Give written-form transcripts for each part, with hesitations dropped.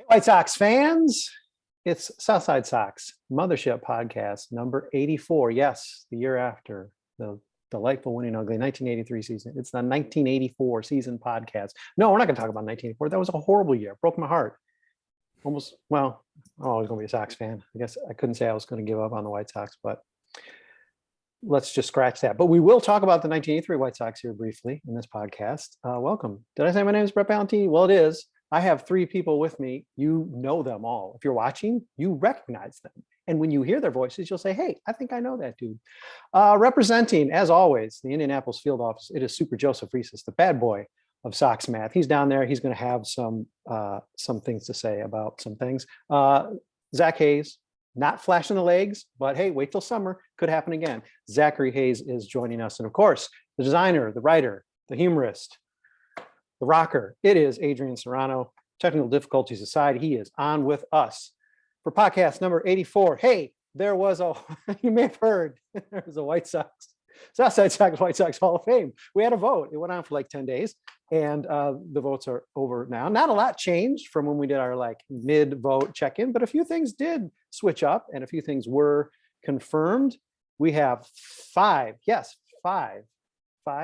White Sox fans, it's Southside Sox Mothership Podcast number 84. Yes, the year after the delightful winning ugly 1983 season. It's the 1984 season podcast. No, we're not going to talk about 1984. That was a horrible year. Broke my heart. Almost, well, I'm always going to be a Sox fan. I guess I couldn't say I was going to give up on the White Sox, but let's just scratch that. But we will talk about the 1983 White Sox here briefly in this podcast. Welcome. Did I say my name is Brett Ballantini? Well, it is. I have three people with me. You know them all. If you're watching, you recognize them. And when you hear their voices, you'll say, hey, I think I know that dude. Representing, as always, the Indianapolis field office, it is Super Joseph Resis, the bad boy of Sox math. He's down there. He's going to have some things to say about some things. Zach Hayes, not flashing the legs, but hey, wait till summer. Could happen again. Zachary Hayes is joining us. And of course, the designer, the writer, the humorist, the rocker. It is Adrian Serrano. Technical difficulties aside, he is on with us for podcast number 84. Hey, there was you may have heard, there was a White Sox, Southside Sox White Sox Hall of Fame. We had a vote. It went on for like 10 days and the votes are over now. Not a lot changed from when we did our like mid-vote check-in, but a few things did switch up and a few things were confirmed. We have five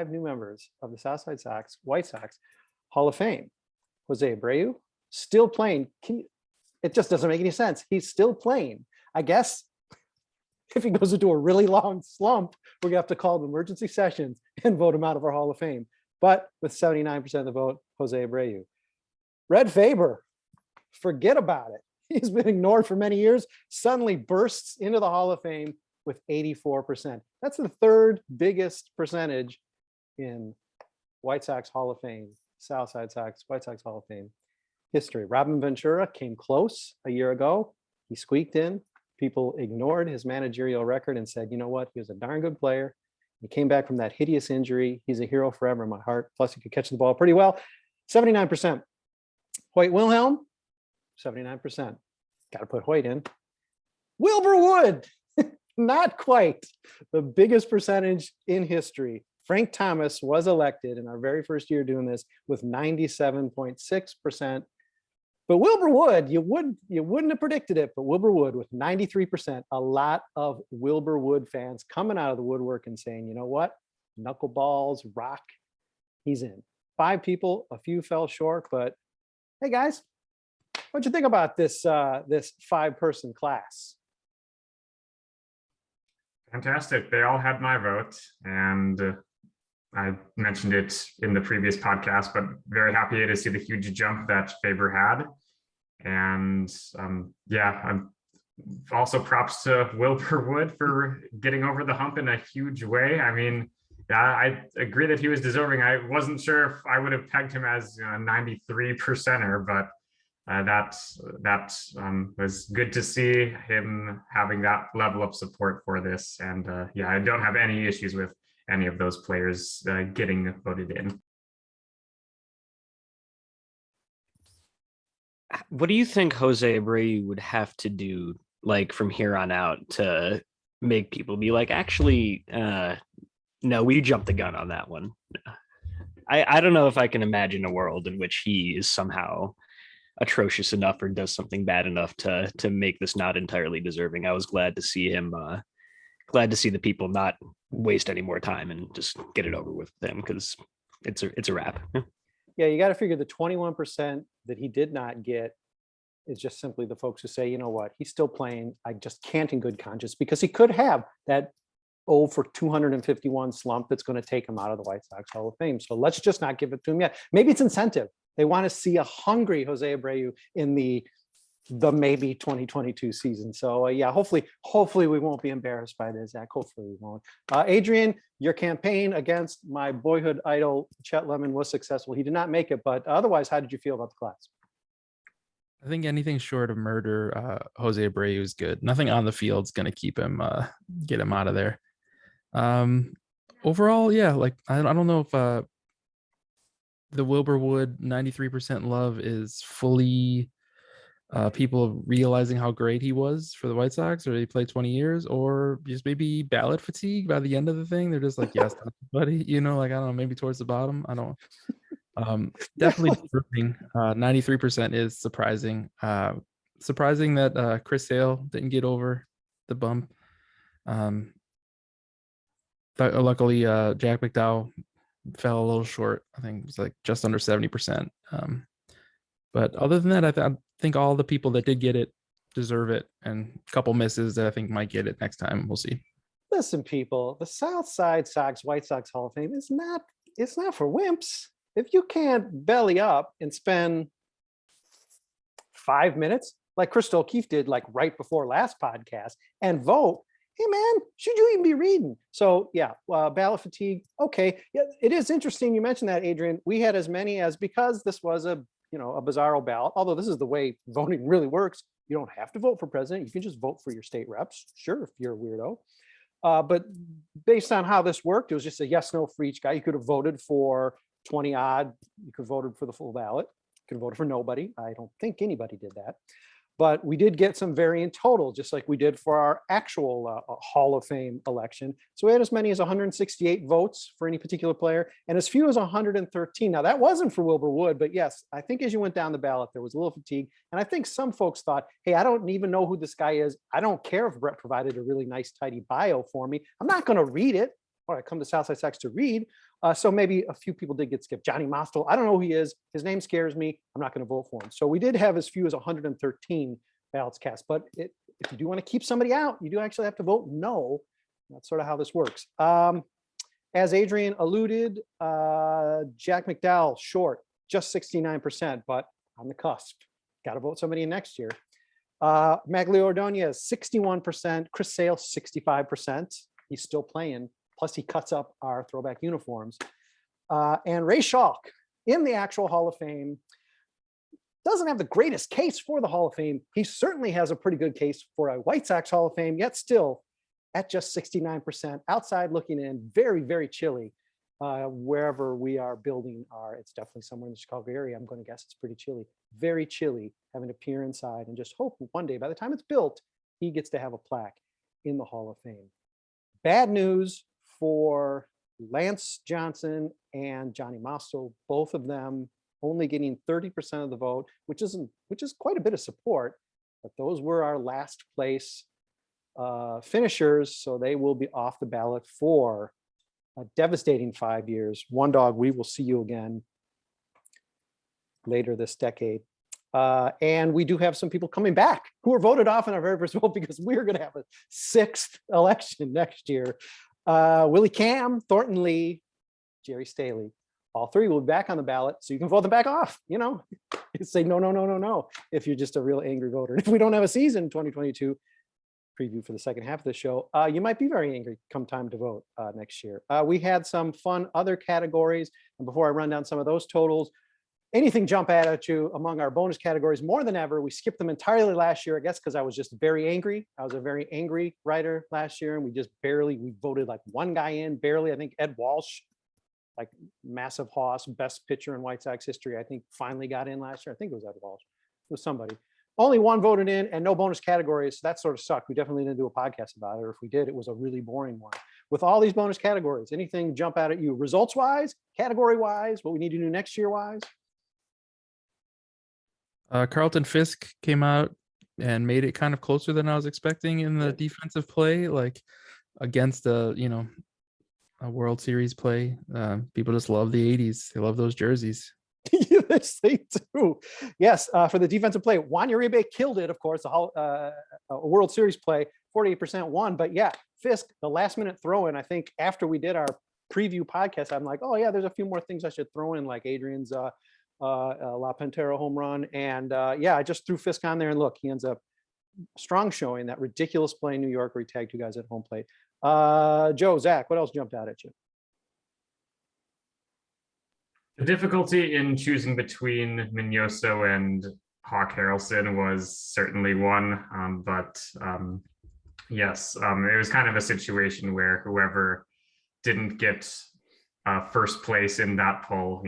new members of the Southside Sox White Sox Hall of Fame. Jose Abreu, still playing. It just doesn't make any sense. He's still playing. I guess if he goes into a really long slump, we're gonna have to call an emergency session and vote him out of our Hall of Fame. But with 79% of the vote, Jose Abreu. Red Faber, forget about it. He's been ignored for many years, suddenly bursts into the Hall of Fame with 84%. That's the third biggest percentage in White Sox Hall of Fame, Southside Sox, White Sox Hall of Fame history. Robin Ventura came close a year ago. He squeaked in. People ignored his managerial record and said, you know what? He was a darn good player. He came back from that hideous injury. He's a hero forever in my heart. Plus, he could catch the ball pretty well. 79%. Hoyt Wilhelm, 79%. Got to put Hoyt in. Wilbur Wood, not quite the biggest percentage in history. Frank Thomas was elected in our very first year doing this with 97.6%. But Wilbur Wood, you wouldn't have predicted it, but Wilbur Wood with 93%, a lot of Wilbur Wood fans coming out of the woodwork and saying, you know what? Knuckleballs, rock, he's in. 5 people, a few fell short, but hey guys, what'd you think about this 5-person class? Fantastic. They all had my vote, and I mentioned it in the previous podcast, but very happy to see the huge jump that Faber had. And I'm also props to Wilbur Wood for getting over the hump in a huge way. I mean, yeah, I agree that he was deserving. I wasn't sure if I would have pegged him as a 93%er, but that was good to see him having that level of support for this. And I don't have any issues with any of those players getting voted in. What do you think Jose Abreu would have to do, like from here on out, to make people be like, actually, no, we jumped the gun on that one? I don't know if I can imagine a world in which he is somehow atrocious enough or does something bad enough to make this not entirely deserving. I was glad to see him. Glad to see the people not waste any more time and just get it over with them, because it's a wrap. Yeah, you got to figure the 21% that he did not get is just simply the folks who say, you know what, he's still playing. I just can't in good conscience, because he could have that 0 for 251 slump that's going to take him out of the White Sox Hall of Fame. So let's just not give it to him yet. Maybe it's incentive. They want to see a hungry Jose Abreu in the maybe 2022 season. So hopefully we won't be embarrassed by this, Zach. Hopefully we won't. Adrian, your campaign against my boyhood idol, Chet Lemon, was successful. He did not make it, but otherwise, how did you feel about the class? I think anything short of murder, Jose Abreu is good. Nothing on the field is going to keep him, get him out of there. Overall, yeah, like I don't know if the Wilbur Wood 93% love is fully people realizing how great he was for the White Sox, or he played 20 years, or just maybe ballot fatigue by the end of the thing. They're just like, yes, buddy, like, I don't know, maybe towards the bottom. I don't Definitely deserving. 93% is surprising. Surprising that Chris Sale didn't get over the bump. Luckily, Jack McDowell fell a little short. I think it was like just under 70%. But other than that, I think all the people that did get it deserve it, and a couple misses that I think might get it next time. We'll see. Listen, people, the South Side Sox White Sox Hall of Fame is not, it's not for wimps. If you can't belly up and spend 5 minutes like Crystal O'Keefe did, like right before last podcast, and vote, hey man, should you even be reading? So yeah, ballot fatigue. Okay, yeah, it is interesting you mentioned that, Adrian. We had as many as, because this was a bizarro ballot, although this is the way voting really works. You don't have to vote for president. You can just vote for your state reps. Sure, if you're a weirdo. But based on how this worked, it was just a yes, no for each guy. You could have voted for 20 odd. You could have voted for the full ballot. You could have voted for nobody. I don't think anybody did that. But we did get some variant total, just like we did for our actual Hall of Fame election. So we had as many as 168 votes for any particular player and as few as 113. Now, that wasn't for Wilbur Wood, but yes, I think as you went down the ballot, there was a little fatigue. And I think some folks thought, hey, I don't even know who this guy is. I don't care if Brett provided a really nice, tidy bio for me. I'm not going to read it. Or I come to Southside Sox to read. So maybe a few people did get skipped. Johnny Mostel, I don't know who he is. His name scares me. I'm not going to vote for him. So we did have as few as 113 ballots cast. But if you do want to keep somebody out, you do actually have to vote no. That's sort of how this works. As Adrian alluded, Jack McDowell short, just 69%, but on the cusp. Got to vote somebody in next year. Maglio Ordonez, 61%. Chris Sale, 65%. He's still playing. Plus, he cuts up our throwback uniforms. And Ray Schalk in the actual Hall of Fame doesn't have the greatest case for the Hall of Fame. He certainly has a pretty good case for a White Sox Hall of Fame, yet still at just 69%. Outside looking in, very, very chilly. Wherever we are building it's definitely somewhere in the Chicago area. I'm going to guess it's pretty chilly. Very chilly having to peer inside and just hope one day, by the time it's built, he gets to have a plaque in the Hall of Fame. Bad news for Lance Johnson and Johnny Mostel, both of them only getting 30% of the vote, which is quite a bit of support. But those were our last place finishers, so they will be off the ballot for a devastating 5 years. One Dog, we will see you again later this decade. And we do have some people coming back who were voted off in our very first vote, because we're going to have a 6th election next year. Willie Cam, Thornton Lee, Jerry Staley, all three will be back on the ballot, so you can vote them back off. Say no, if you're just a real angry voter. And if we don't have a season 2022 preview for the second half of the show, you might be very angry come time to vote next year. We had some fun other categories, and before I run down some of those totals, anything jump out at you among our bonus categories more than ever? We skipped them entirely last year, I guess, because I was just very angry. I was a very angry writer last year, and we voted like one guy in, barely. I think Ed Walsh, like massive hoss, best pitcher in White Sox history, I think finally got in last year. I think it was Ed Walsh. It was somebody. Only one voted in and no bonus categories. So that sort of sucked. We definitely didn't do a podcast about it. Or if we did, it was a really boring one. With all these bonus categories, anything jump out at you results-wise, category-wise, what we need to do next year-wise? Carlton Fisk came out and made it kind of closer than I was expecting in the defensive play, like against a World Series play. People just love the 80s. They love those jerseys. Yes, they do. Yes, for the defensive play, Juan Uribe killed it, of course, a World Series play, 48% won. But yeah, Fisk, the last minute throw in, I think after we did our preview podcast, I'm like, oh yeah, there's a few more things I should throw in, like Adrian's La Pantera home run. And I just threw Fisk on there, and look, he ends up strong showing that ridiculous play in New York where he tagged two guys at home plate. Joe, Zach, what else jumped out at you? The difficulty in choosing between Mignoso and Hawk Harrelson was certainly one, but yes, it was kind of a situation where whoever didn't get first place in that poll,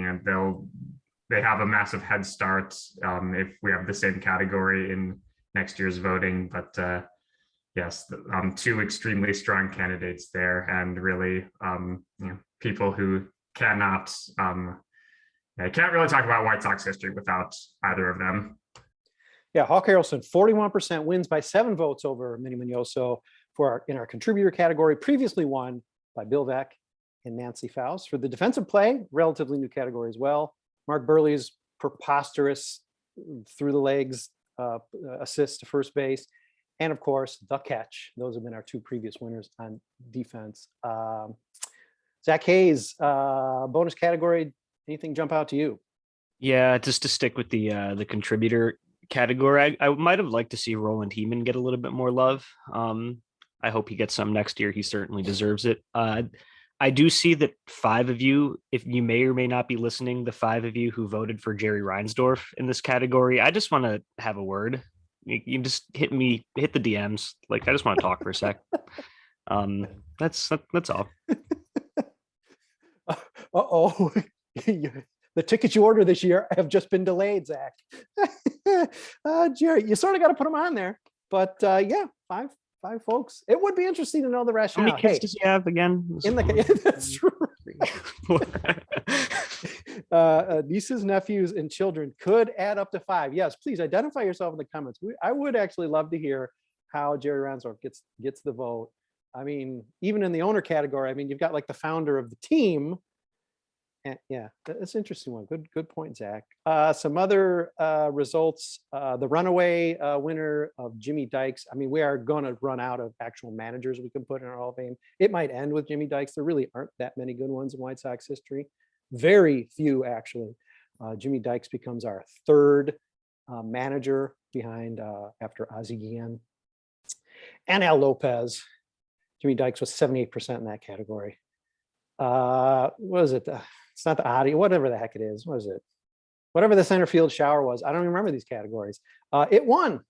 they have a massive head start if we have the same category in next year's voting. But yes, two extremely strong candidates there, and really people who cannot I can't really talk about White Sox history without either of them. Yeah, Hawk Harrelson, 41% wins by 7 votes over Minnie Mignoso in our contributor category, previously won by Bill Veck and Nancy Faust. For the defensive play, relatively new category as well. Mark Burley's preposterous through the legs assist to first base. And of course, the catch. Those have been our 2 previous winners on defense. Zach Hayes, bonus category. Anything jump out to you? Yeah, just to stick with the contributor category, I might have liked to see Roland Heeman get a little bit more love. I hope he gets some next year. He certainly deserves it. I do see that 5 of you, if you may or may not be listening, the 5 of you who voted for Jerry Reinsdorf in this category, I just want to have a word. You just hit the DMs. Like, I just want to talk for a sec. That's all. Uh-oh. The tickets you order this year have just been delayed, Zach. Jerry, you sort of got to put them on there. But yeah, five folks. It would be interesting to know the How rationale. many kids does he have again? That's true. Nieces, nephews, and children could add up to 5. Yes, please identify yourself in the comments. I would actually love to hear how Jerry Reinsdorf gets the vote. I mean, even in the owner category, I mean, you've got like the founder of the team. And yeah, that's an interesting one. Good point, Zach. Some other results. The runaway winner of Jimmy Dykes. I mean, we are going to run out of actual managers we can put in our Hall of Fame. It might end with Jimmy Dykes. There really aren't that many good ones in White Sox history. Very few, actually. Jimmy Dykes becomes our 3rd manager behind after Ozzie Guillen and Al Lopez. Jimmy Dykes was 78% in that category. What is it? It's not the audio, whatever the heck it is. What is it? Whatever the center field shower was. I don't even remember these categories. It won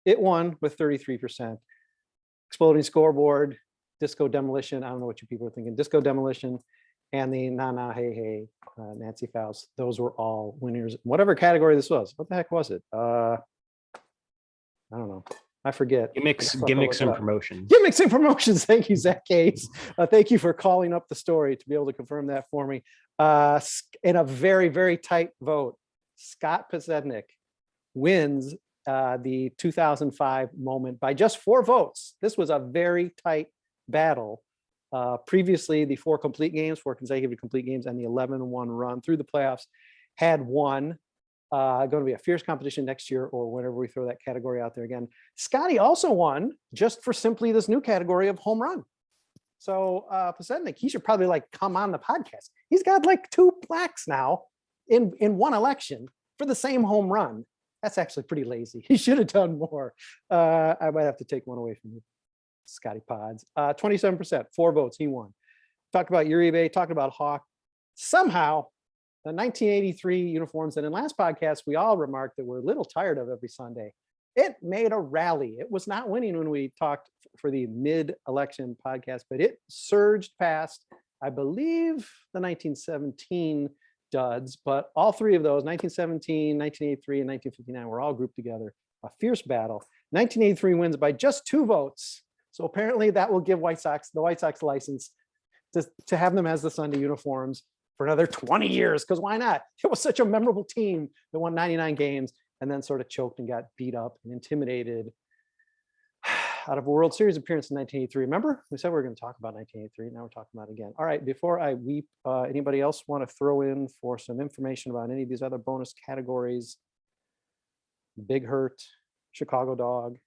with 33%. Exploding scoreboard, disco demolition. I don't know what you people are thinking. Disco demolition and the na hey hey, Nancy Faust. Those were all winners. Whatever category this was. What the heck was it? I don't know. I forget. Gimmicks and promotions. Gimmicks and promotions. Thank you, Zach Hayes. Thank you for calling up the story to be able to confirm that for me. In a very, very tight vote, Scott Pasednik wins the 2005 moment by just 4 votes. This was a very tight battle. Previously, the 4 consecutive complete games, and the 11-1 run through the playoffs had won. Going to be a fierce competition next year or whenever we throw that category out there again. Scotty also won just for simply this new category of home run. So Pasednik, he should probably like come on the podcast. He's got like 2 plaques now in one election for the same home run. That's actually pretty lazy. He should have done more. I might have to take one away from you, Scotty Pods. 27%, 4 votes, he won. Talked about Uribe, talked about Hawk. Somehow, the 1983 uniforms that in last podcast, we all remarked that we're a little tired of every Sunday. It made a rally. It was not winning when we talked for the mid-election podcast, but it surged past, I believe, the 1917 duds, but all 3 of those, 1917, 1983, and 1959, were all grouped together. A fierce battle. 1983 wins by just 2 votes. So apparently that will give the White Sox license to have them as the Sunday uniforms for another 20 years, because why not? It was such a memorable team that won 99 games and then sort of choked and got beat up and intimidated out of a World Series appearance in 1983. Remember? We said we were going to talk about 1983. Now we're talking about it again. All right, before I weep, anybody else want to throw in for some information about any of these other bonus categories? Big Hurt, Chicago Dog,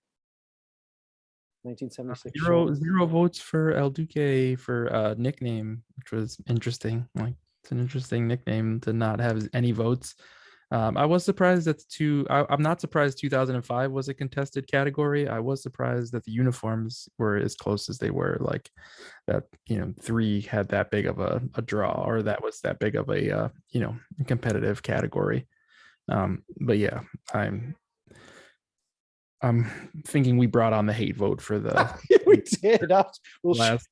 1976. Zero votes for El Duque for nickname, which was interesting. Like, it's an interesting nickname to not have any votes. I was surprised that I'm not surprised 2005 was a contested category. I was surprised that the uniforms were as close as they were, like that, 3 had that big of a draw, or that was that big of a, competitive category. But yeah, I'm thinking we brought on the hate vote for the we did. We'll last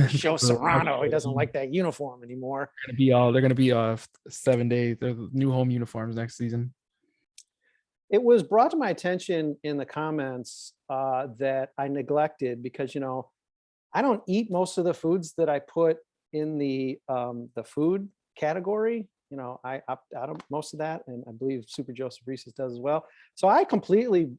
show Serrano he doesn't like that uniform anymore. They're gonna be 7 days, the new home uniforms next season. It was brought to my attention in the comments that I neglected because I don't eat most of the foods that I put in the food category. You know, I opt out of most of that, and I believe Super Joseph Resis does as well. So I completely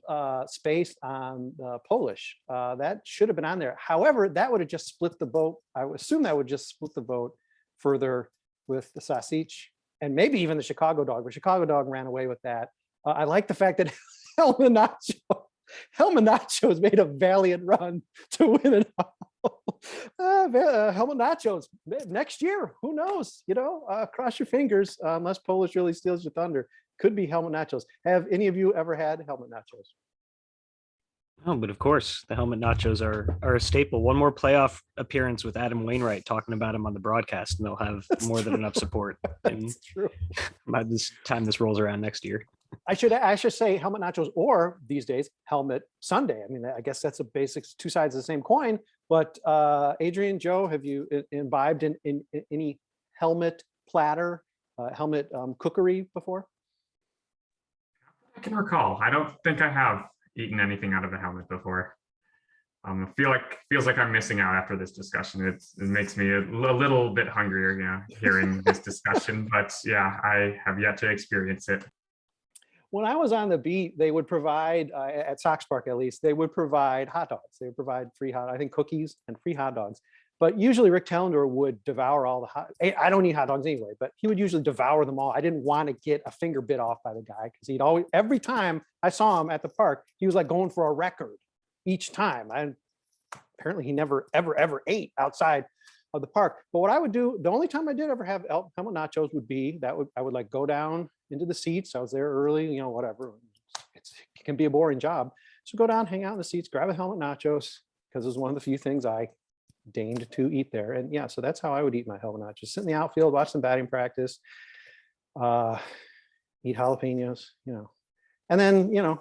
spaced on the Polish. That should have been on there. However, that would have just split the vote. I would assume that would just split the vote further with the sausage and maybe even the Chicago dog, but Chicago dog ran away with that. I like the fact that Helmet Nachos made a valiant run to win it all. Helmet Nachos next year, who knows? You know, cross your fingers, unless Polish really steals your thunder. Could be Helmet Nachos. Have any of you ever had Helmet Nachos? Oh, but of course, the helmet nachos are a staple. One more playoff appearance with Adam Wainwright talking about him on the broadcast, and they'll have more than enough support. And That's true. by this time this rolls around next year. I should say Helmet Nachos, or these days Helmet Sunday. I mean, I guess that's a basic two sides of the same coin. But Adrian, Joe, have you imbibed in any helmet platter, helmet cookery before? I can recall. I don't think I have eaten anything out of a helmet before. I feels like I'm missing out after this discussion. It makes me a little bit hungrier, you know, hearing this discussion. But yeah, I have yet to experience it. When I was on the beat, they would provide at Sox Park, at least, they would provide hot dogs. They would provide free I think cookies and free hot dogs. But usually Rick Tellender would devour all the I don't eat hot dogs anyway, but he would usually devour them all. I didn't want to get a finger bit off by the guy because he'd always, every time I saw him at the park, he was like going for a record each time. Apparently he never, ever ate outside of the park. But what I would do, the only time I did ever have helmet nachos would be I would like go down into the seats. I was there early, you know, whatever. It can be a boring job. So go down, hang out in the seats, grab a helmet nachos, because it was one of the few things I deigned to eat there. And yeah, so that's how I would eat my helmet nachos. Sit in the outfield, watch some batting practice, eat jalapenos, you know, and then, you know,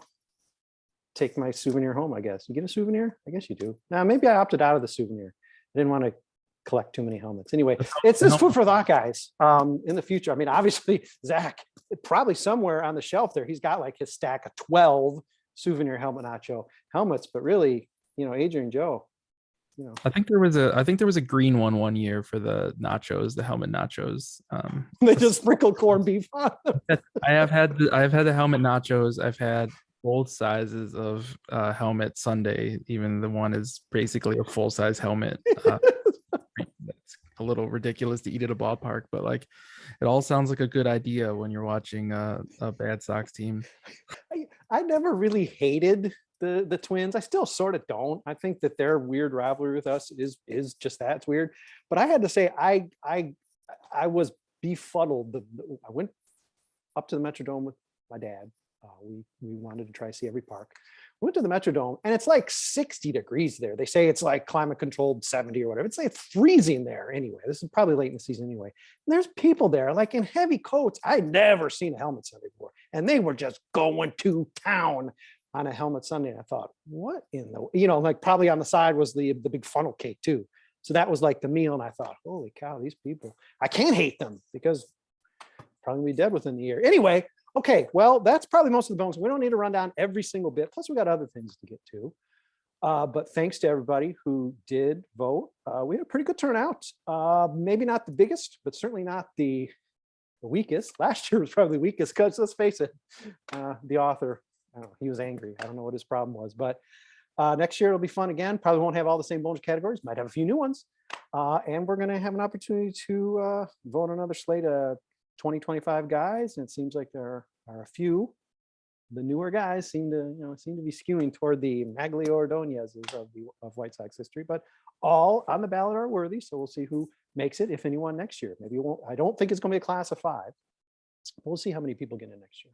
take my souvenir home, I guess. You get a souvenir? I guess you do. Now, maybe I opted out of the souvenir. I didn't want to collect too many helmets. Anyway, it's this food for thought, guys. In the future, I mean, obviously, Zach, probably somewhere on the shelf there, he's got like his stack of 12 souvenir helmet nacho helmets, but really, you know, Adrian, Joe, you know. I think there was a green one year for the nachos, the helmet nachos. They just sprinkle corned beef on them. I've had the helmet nachos. I've had both sizes of helmet sundae. Even the one is basically a full size helmet. That's a little ridiculous to eat at a ballpark, but like, it all sounds like a good idea when you're watching a bad Sox team. I never really hated the Twins. I still sort of don't. I think that their weird rivalry with us is just that. It's weird. But I had to say, I was befuddled. I went up to the Metrodome with my dad. We wanted to try to see every park. We went to the Metrodome, and it's like 60 degrees there. They say it's like climate controlled 70 or whatever. It's freezing there anyway. This is probably late in the season anyway. And there's people there like in heavy coats. I'd never seen a helmet Sunday before, and they were just going to town on a helmet Sunday. And I thought, what in the, you know, like probably on the side was the big funnel cake too. So that was like the meal. And I thought, holy cow, these people, I can't hate them because probably be dead within the year. Anyway, okay, well, that's probably most of the bones. We don't need to run down every single bit. Plus, we got other things to get to. But thanks to everybody who did vote. We had a pretty good turnout. Maybe not the biggest, but certainly not the weakest. Last year was probably the weakest because, let's face it, the author, I don't know, he was angry. I don't know what his problem was. But next year it'll be fun again. Probably won't have all the same bonus categories. Might have a few new ones. And we're going to have an opportunity to vote on another slate of 2025 guys, and it seems like there are a few. The newer guys seem to be skewing toward the Maglio Ordonez's of White Sox history, but all on the ballot are worthy. So we'll see who makes it, if anyone, next year. Maybe it won't. I don't think it's going to be a class of 5. We'll see how many people get in next year.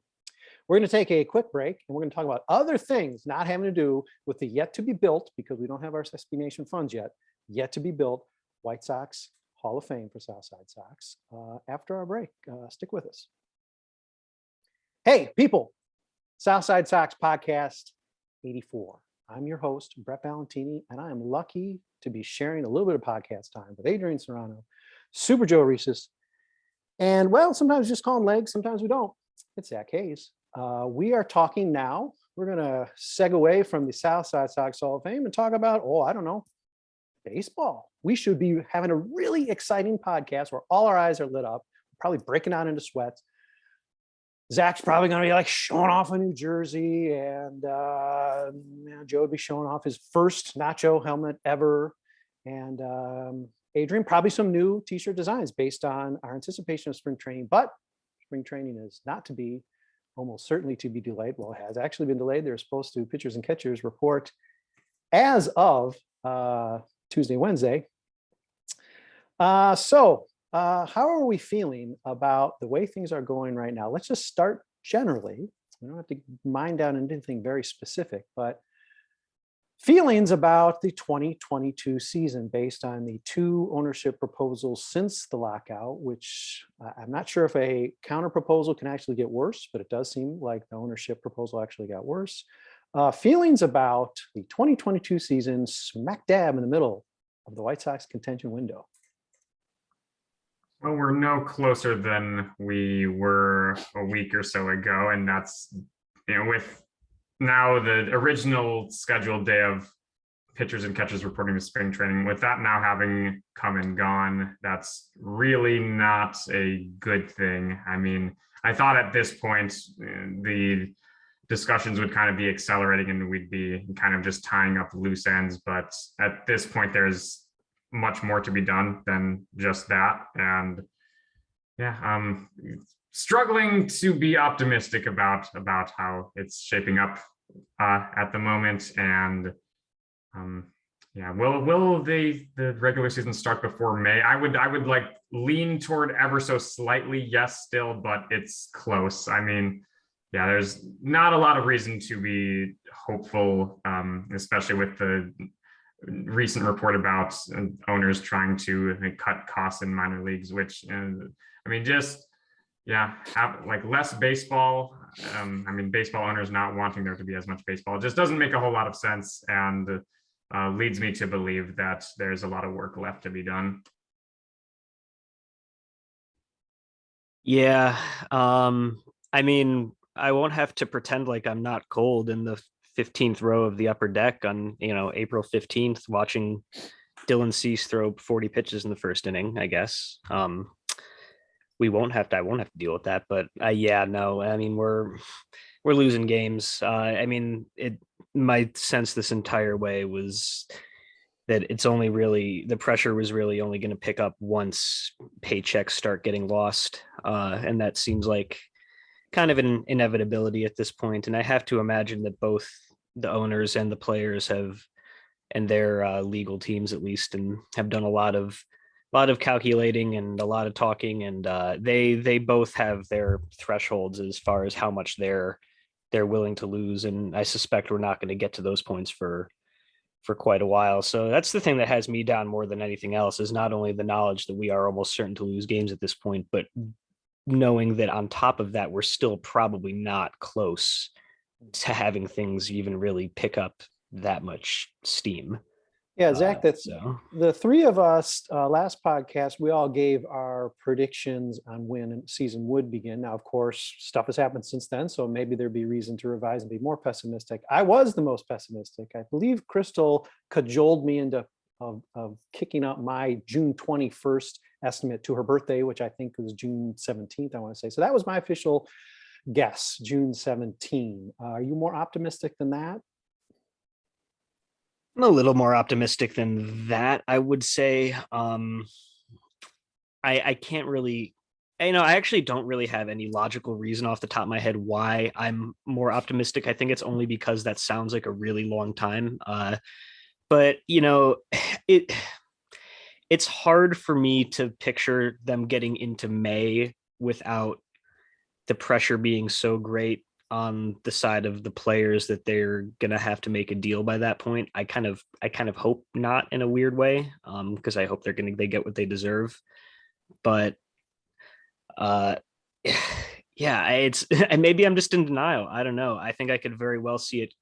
We're going to take a quick break, and we're going to talk about other things not having to do with the yet to be built, because we don't have our SB Nation funds yet to be built White Sox Hall of Fame for Southside Sox after our break. Stick with us. Hey, people, Southside Sox Podcast 84. I'm your host, Brett Ballantini, and I am lucky to be sharing a little bit of podcast time with Adrian Serrano, Super Joe Resis, and, well, sometimes we just call him Legs, sometimes we don't. It's Zach Hayes. We are talking now. We're going to segue away from the Southside Sox Hall of Fame and talk about, I don't know, baseball. We should be having a really exciting podcast where all our eyes are lit up. probably breaking out into sweats. Zach's probably going to be like showing off a New Jersey, and Joe would be showing off his first nacho helmet ever. And Adrian, probably some new t-shirt designs based on our anticipation of spring training, but spring training is not to be, almost certainly to be delayed. Well, it has actually been delayed. They're supposed to, pitchers and catchers report as of Tuesday, Wednesday. So how are we feeling about the way things are going right now? Let's just start generally. We don't have to mine down into anything very specific, but feelings about the 2022 season based on the 2 ownership proposals since the lockout, which I'm not sure if a counter proposal can actually get worse, but it does seem like the ownership proposal actually got worse. Feelings about the 2022 season smack dab in the middle of the White Sox contention window. Well, we're no closer than we were a week or so ago, and that's, with now the original scheduled day of pitchers and catchers reporting to spring training, with that now having come and gone, that's really not a good thing. I mean, I thought at this point the discussions would kind of be accelerating and we'd be kind of just tying up loose ends, but at this point there's much more to be done than just that. And yeah, struggling to be optimistic about how it's shaping up at the moment. And yeah, will the regular season start before May? I would like lean toward ever so slightly yes still, but it's close. I mean, yeah, there's not a lot of reason to be hopeful, especially with the recent report about owners trying to cut costs in minor leagues, which I mean, just have like less baseball. I mean, baseball owners not wanting there to be as much baseball, it just doesn't make a whole lot of sense, and leads me to believe that there's a lot of work left to be done. Yeah. I mean, I won't have to pretend like I'm not cold in the 15th row of the upper deck on, April 15th, watching Dylan Cease throw 40 pitches in the first inning, I guess. I won't have to deal with that, but yeah, no, I mean, we're losing games. I mean, my sense this entire way was that it's only really, the pressure was really only going to pick up once paychecks start getting lost. And that seems like kind of an inevitability at this point. And I have to imagine that both the owners and the players have, and their legal teams at least, and have done a lot of calculating and a lot of talking, and they both have their thresholds as far as how much they're willing to lose. And I suspect we're not going to get to those points for quite a while. So that's the thing that has me down more than anything else, is not only the knowledge that we are almost certain to lose games at this point, but knowing that on top of that, we're still probably not close to having things even really pick up that much steam. Yeah, Zach, that's so. The 3 of us last podcast, we all gave our predictions on when the season would begin. Now, of course, stuff has happened since then, so maybe there'd be reason to revise and be more pessimistic. I was the most pessimistic. I believe Crystal cajoled me into of kicking up my June 21st estimate to her birthday, which I think was June 17th, I want to say. So that was my official guess, June 17. Are you more optimistic than that? I'm a little more optimistic than that, I would say. I can't really, I actually don't really have any logical reason off the top of my head why I'm more optimistic. I think it's only because that sounds like a really long time. But it's hard for me to picture them getting into May without the pressure being so great on the side of the players that they're going to have to make a deal by that point. I kind of hope not, in a weird way, because I hope they get what they deserve. But yeah, it's and maybe I'm just in denial. I don't know. I think I could very well see it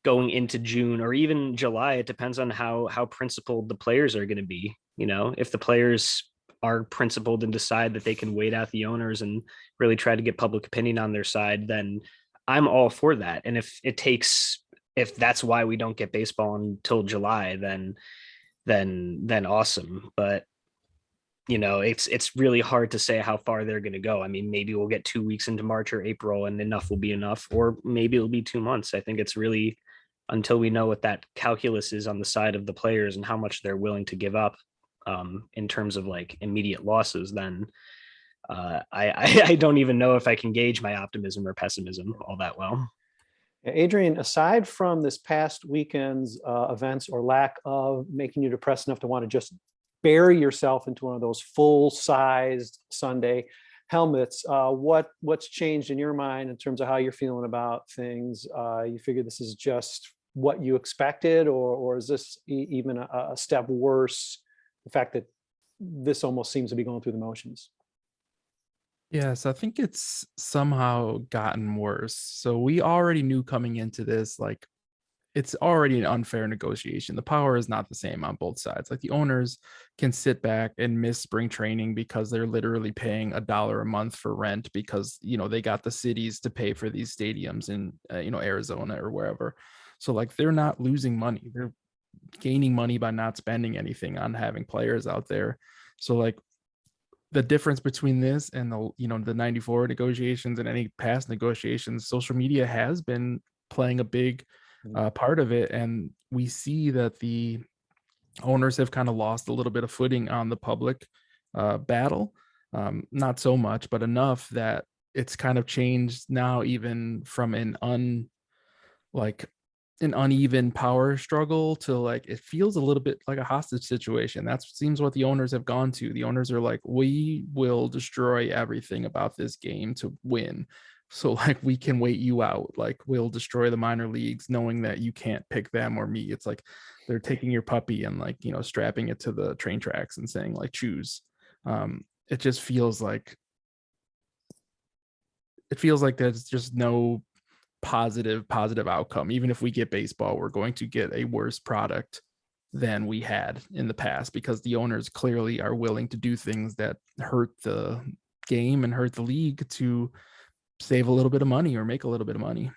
going into June or even July. It depends on how principled the players are going to be. If the players are principled and decide that they can wait out the owners and really try to get public opinion on their side, then I'm all for that. And if that's why we don't get baseball until July, then awesome. But it's really hard to say how far they're going to go. I mean, maybe we'll get 2 weeks into March or April and enough will be enough, or maybe it'll be 2 months. I think it's really until we know what that calculus is on the side of the players and how much they're willing to give up in terms of like immediate losses, then I don't even know if I can gauge my optimism or pessimism all that well. Adrian, aside from this past weekend's events or lack of making you depressed enough to want to just bury yourself into one of those full-sized Sunday helmets, what's changed in your mind in terms of how you're feeling about things? You figure this is just what you expected, or is this even a step worse? The fact that this almost seems to be going through the motions. Yes, I think it's somehow gotten worse. So we already knew coming into this, like, it's already an unfair negotiation. The power is not the same on both sides. Like, the owners can sit back and miss spring training because they're literally paying $1 a month for rent because, they got the cities to pay for these stadiums in, Arizona or wherever. So like, they're not losing money. They're gaining money by not spending anything on having players out there. So like, the difference between this and the 94 negotiations and any past negotiations, social media has been playing a big part of it. And we see that the owners have kind of lost a little bit of footing on the public battle. Not so much, but enough that it's kind of changed now, even from an uneven power struggle to like, it feels a little bit like a hostage situation. That seems what the owners have gone to. The owners are like, we will destroy everything about this game to win. So like, we can wait you out. Like, we'll destroy the minor leagues knowing that you can't pick them or me. It's like they're taking your puppy and like, strapping it to the train tracks and saying like, choose. It just feels like there's just no positive outcome. Even if we get baseball, we're going to get a worse product than we had in the past, because the owners clearly are willing to do things that hurt the game and hurt the league to save a little bit of money or make a little bit of money.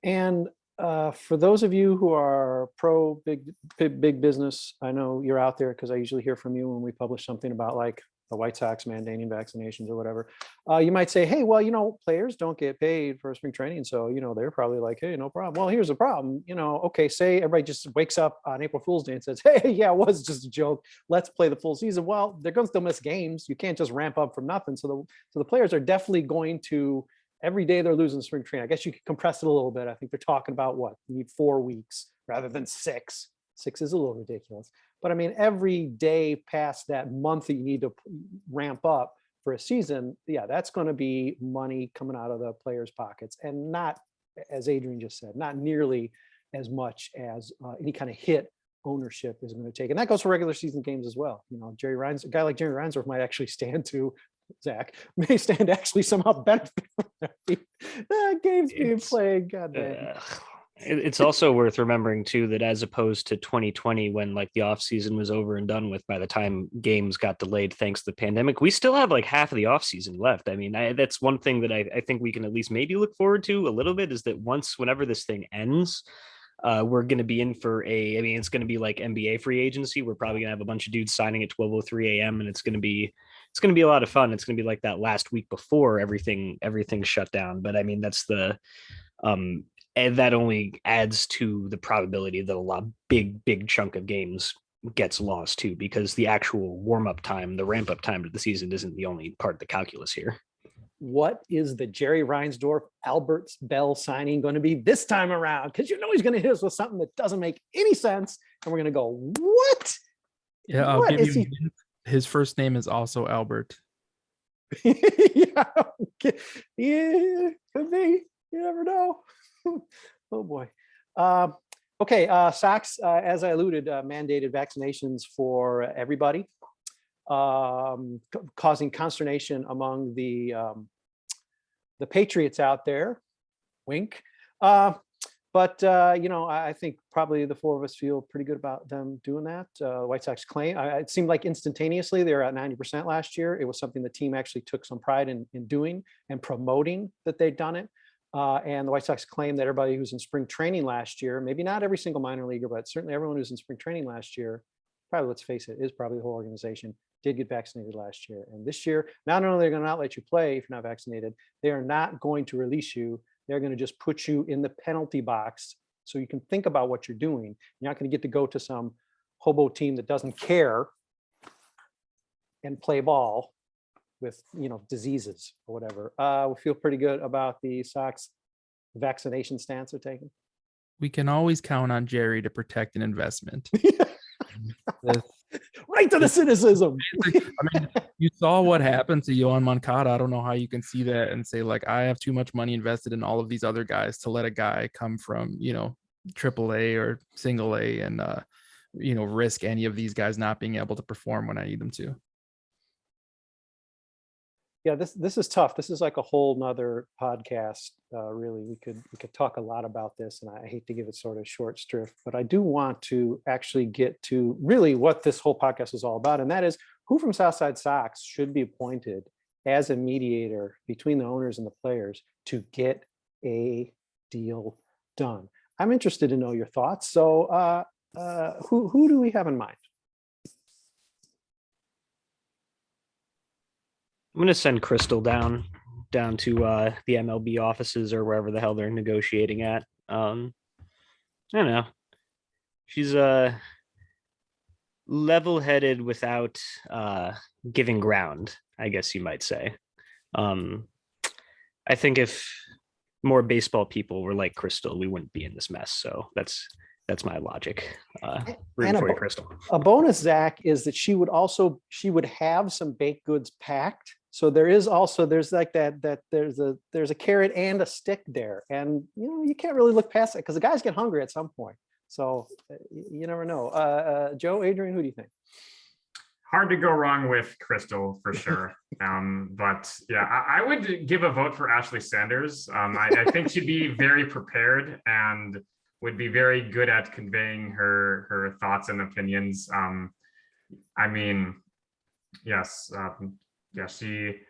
And for those of you who are pro big business, I know you're out there because I usually hear from you when we publish something about like the White Sox mandating vaccinations or whatever. You might say, hey, well, players don't get paid for spring training. So, they're probably like, hey, no problem. Well, here's the problem. Okay, say everybody just wakes up on April Fool's Day and says, hey, yeah, it was just a joke. Let's play the full season. Well, they're going to still miss games. You can't just ramp up from nothing. So the players are definitely going to, every day they're losing spring training. I guess you could compress it a little bit. I think they're talking about what? You need 4 weeks rather than 6. 6 is a little ridiculous. But I mean, every day past that month that you need to ramp up for a season, yeah, that's going to be money coming out of the players' pockets, and not, as Adrian just said, not nearly as much as any kind of hit ownership is going to take. And that goes for regular season games as well. A guy like Jerry Reinsdorf might actually stand to, Zach, may stand to actually somehow benefit from that. Games being played. God damn. It's also worth remembering too that as opposed to 2020, when like the off season was over and done with by the time games got delayed thanks to the pandemic, we still have like half of the off season left. I mean, that's one thing that I think we can at least maybe look forward to a little bit, is that whenever this thing ends, we're going to be in for it's going to be like NBA free agency. We're probably going to have a bunch of dudes signing at 12:03 a.m. and it's going to be a lot of fun. It's going to be like that last week before everything shut down. But I mean, that's the and that only adds to the probability that a big chunk of games gets lost too, because the actual warm-up time, the ramp-up time to the season isn't the only part of the calculus here. What is the Jerry Reinsdorf Albert Bell signing going to be this time around? Because he's going to hit us with something that doesn't make any sense, and we're going to go, what? Yeah, I'll give you his first name is also Albert. Yeah, could be. You never know. Oh boy. Okay, Sox, as I alluded, mandated vaccinations for everybody, causing consternation among the Patriots out there. Wink. But I think probably the 4 of us feel pretty good about them doing that. White Sox claim, it seemed like instantaneously they were at 90% last year. It was something the team actually took some pride in doing and promoting that they'd done it. And the White Sox claim that everybody who's in spring training last year, maybe not every single minor leaguer, but certainly everyone who's in spring training last year, probably, let's face it, is probably the whole organization, did get vaccinated last year. And this year, not only are they going to not let you play if you're not vaccinated, they are not going to release you. They're going to just put you in the penalty box so you can think about what you're doing. You're not going to get to go to some hobo team that doesn't care and play ball with, diseases or whatever. We feel pretty good about the Sox vaccination stance they're taking. We can always count on Jerry to protect an investment. Right to the cynicism. I mean, you saw what happened to Yohan Moncada. I don't know how you can see that and say, like, I have too much money invested in all of these other guys to let a guy come from, AAA or single A and, risk any of these guys not being able to perform when I need them to. Yeah, this is tough. This is like a whole nother podcast. Really, we could talk a lot about this, and I hate to give it sort of short shrift, but I do want to actually get to really what this whole podcast is all about, and that is who from Southside Sox should be appointed as a mediator between the owners and the players to get a deal done. I'm interested to know your thoughts. So, who do we have in mind? I'm going to send Crystal down to the MLB offices or wherever the hell they're negotiating at. I don't know. She's level-headed without giving ground, I guess you might say. I think if more baseball people were like Crystal, we wouldn't be in this mess. So that's my logic. Rooting for you, Crystal. A bonus, Zach, is that she would have some baked goods packed. So there's like that there's a carrot and a stick there, and you can't really look past it because the guys get hungry at some point. So you never know. Joe, Adrian, who do you think? Hard to go wrong with Crystal for sure. But yeah, I would give a vote for Ashley Sanders. I think she'd be very prepared and would be very good at conveying her thoughts and opinions. I mean, yes. Yeah, she'd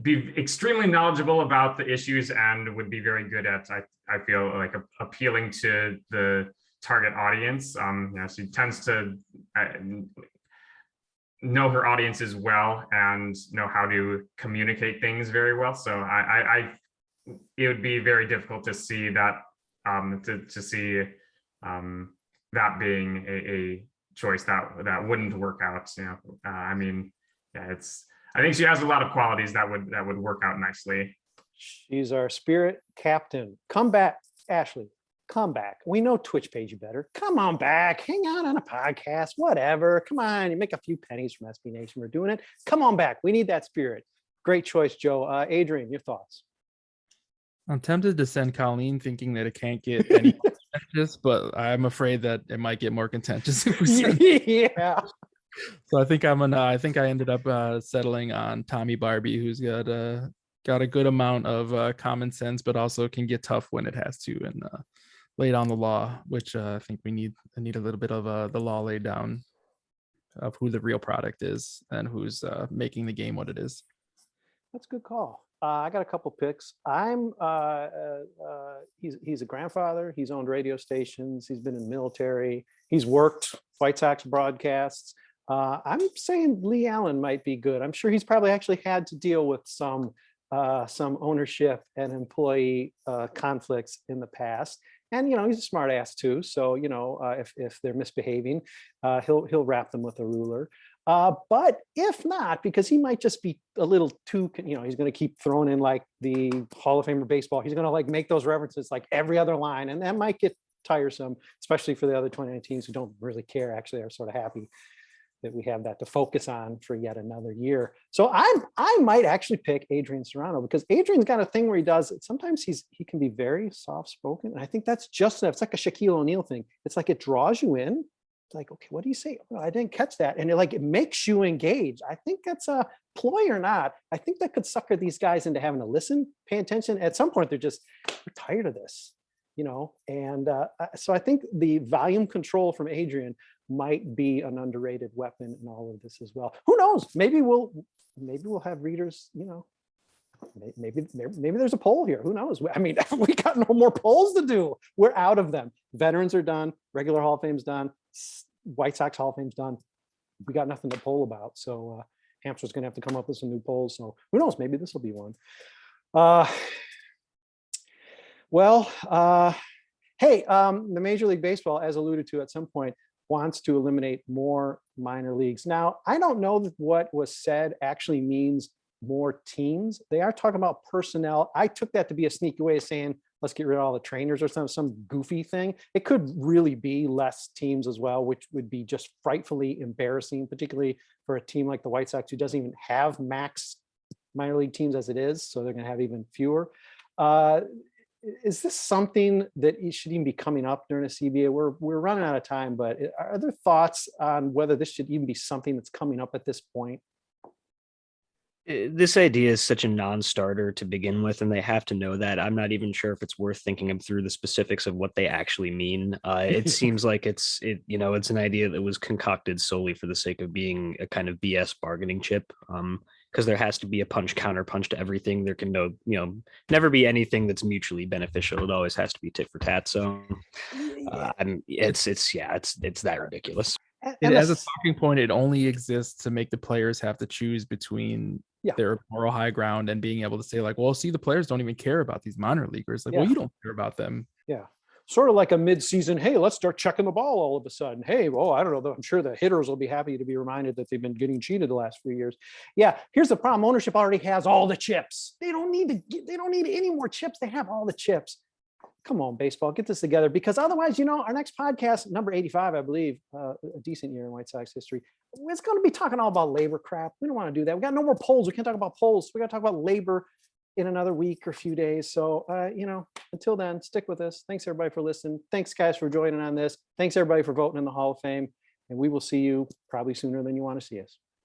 be extremely knowledgeable about the issues and would be very good at, I feel like, appealing to the target audience. She tends to know her audiences well and know how to communicate things very well. So it would be very difficult to see that, to see that being a choice that wouldn't work out. I mean, yeah, I think she has a lot of qualities that would work out nicely. She's our spirit captain. Come back, Ashley. Come back. We know Twitch pays you better. Come on back. Hang out on a podcast. Whatever. Come on. You make a few pennies from SB Nation. We're doing it. Come on back. We need that spirit. Great choice, Joe. Adrian, your thoughts? I'm tempted to send Colleen, thinking that it can't get any more contentious, but I'm afraid that it might get more contentious if we send Yeah. So I think I ended up settling on Tommy Barbie, who's got a good amount of common sense, but also can get tough when it has to, and lay down the law, which I think we need a little bit of the law laid down of who the real product is and who's making the game what it is. That's a good call. I got a couple picks. He's a grandfather. He's owned radio stations. He's been in the military. He's worked White Sox broadcasts. I'm saying Lee Allen might be good. I'm sure he's probably actually had to deal with some ownership and employee conflicts in the past. And he's a smart ass too. So if they're misbehaving, he'll wrap them with a ruler. But if not, because he might just be a little too, he's going to keep throwing in like the Hall of Famer baseball. He's going to like make those references like every other line, and that might get tiresome, especially for the other 29 teams who don't really care. Actually, are sort of happy that we have that to focus on for yet another year. So I might actually pick Adrian Serrano, because Adrian's got a thing where he does, sometimes he can be very soft spoken, and I think that's just enough. It's like a Shaquille O'Neal thing. It's like it draws you in. It's like, okay, what do you say? Oh, I didn't catch that. And it makes you engage. I think that's a ploy or not. I think that could sucker these guys into having to listen, pay attention. At some point, we're tired of this, And so I think the volume control from Adrian might be an underrated weapon in all of this as well. Who knows? Maybe we'll have readers, maybe there's a poll here. Who knows? I mean, we got no more polls to do. We're out of them. Veterans are done. Regular Hall of Fame's done. White Sox Hall of Fame's done. we got nothing to poll about. So Hampshire's going to have to come up with some new polls. So who knows? Maybe this will be one. Hey, the Major League Baseball, as alluded to at some point, wants to eliminate more minor leagues. Now, I don't know that what was said actually means more teams. They are talking about personnel. I took that to be a sneaky way of saying, let's get rid of all the trainers or some goofy thing. It could really be less teams as well, which would be just frightfully embarrassing, particularly for a team like the White Sox, who doesn't even have max minor league teams as it is. So they're going to have even fewer. Is this something that should even be coming up during a CBA? We're running out of time, but are there thoughts on whether this should even be something that's coming up at this point? This idea is such a non-starter to begin with, and they have to know that. I'm not even sure if it's worth thinking through the specifics of what they actually mean. It seems like it's an idea that was concocted solely for the sake of being a kind of BS bargaining chip. Because there has to be a punch counter punch to everything. There can never be anything that's mutually beneficial. It always has to be tit for tat. So it's that ridiculous. As a talking point, it only exists to make the players have to choose between their moral high ground and being able to say, like, well, see, the players don't even care about these minor leaguers. Like, well, you don't care about them. Yeah. Sort of like a mid-season, hey, let's start checking the ball all of a sudden. Hey, well, I don't know, though. I'm sure the hitters will be happy to be reminded that they've been getting cheated the last few years. Yeah, here's the problem. Ownership already has all the chips. They don't need any more chips. They have all the chips. Come on, baseball, get this together, because otherwise, our next podcast, number 85, I believe, a decent year in White Sox history, it's going to be talking all about labor crap. We don't want to do that. We got no more polls. We can't talk about polls. We got to talk about labor in another week or few days. So, until then, stick with us. Thanks everybody for listening. Thanks guys for joining on this. Thanks everybody for voting in the Hall of Fame. And we will see you probably sooner than you want to see us.